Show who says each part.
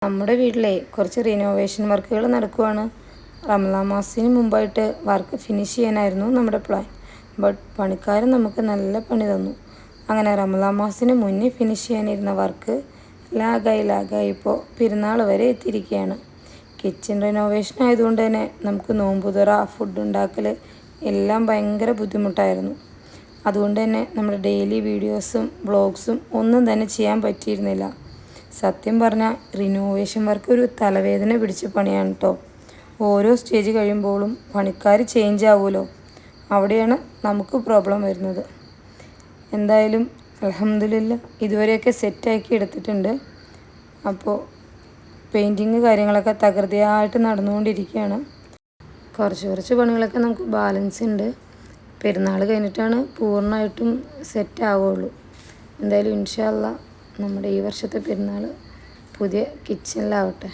Speaker 1: നമ്മുടെ വീട്ടിലെ കുറച്ച് റിനോവേഷൻ വർക്കുകൾ നടക്കുവാണ്. റമദാൻ മാസത്തിന് മുമ്പായിട്ട് വർക്ക് ഫിനിഷ് ചെയ്യാനായിരുന്നു നമ്മുടെ പ്ലാൻ. ബട്ട് പണിക്കാരൻ നമുക്ക് നല്ല പണി തന്നു. അങ്ങനെ റമദാൻ മാസത്തിന് മുന്നേ ഫിനിഷ് ചെയ്യാനിരുന്ന വർക്ക് ലാഗായി ഇപ്പോൾ പെരുന്നാൾ വരെ എത്തിയിരിക്കുകയാണ്. കിച്ചൺ റിനോവേഷൻ ആയതുകൊണ്ട് തന്നെ നമുക്ക് നോമ്പുതുറ, ഫുഡ് ഉണ്ടാക്കൽ എല്ലാം ഭയങ്കര ബുദ്ധിമുട്ടായിരുന്നു. അതുകൊണ്ട് തന്നെ നമ്മുടെ ഡെയിലി വീഡിയോസും വ്ളോഗ്സും ഒന്നും തന്നെ ചെയ്യാൻ പറ്റിയിരുന്നില്ല. സത്യം പറഞ്ഞാൽ റിനോവേഷൻ വർക്ക് ഒരു തലവേദന പിടിച്ച പണിയാണ് കേട്ടോ. ഓരോ സ്റ്റേജ് കഴിയുമ്പോഴും പണിക്കാർ ചേഞ്ച് ആവുമല്ലോ, അവിടെയാണ് നമുക്ക് പ്രോബ്ലം വരുന്നത്. എന്തായാലും അൽഹംദുലില്ലാ ഇതുവരെയൊക്കെ സെറ്റാക്കി എടുത്തിട്ടുണ്ട്. അപ്പോൾ പെയിൻറ്റിങ് കാര്യങ്ങളൊക്കെ തകൃതിയായിട്ട് നടന്നുകൊണ്ടിരിക്കുകയാണ്. കുറച്ച് പണികളൊക്കെ നമുക്ക് ബാലൻസ് ഉണ്ട്. പെരുന്നാൾ കഴിഞ്ഞിട്ടാണ് പൂർണ്ണമായിട്ടും സെറ്റ് ആവുകയുള്ളൂ. എന്തായാലും ഇൻഷാ അല്ലാഹ് നമ്മുടെ ഈ വർഷത്തെ പെരുന്നാൾ പുതിയ കിച്ചണിലാവട്ടെ.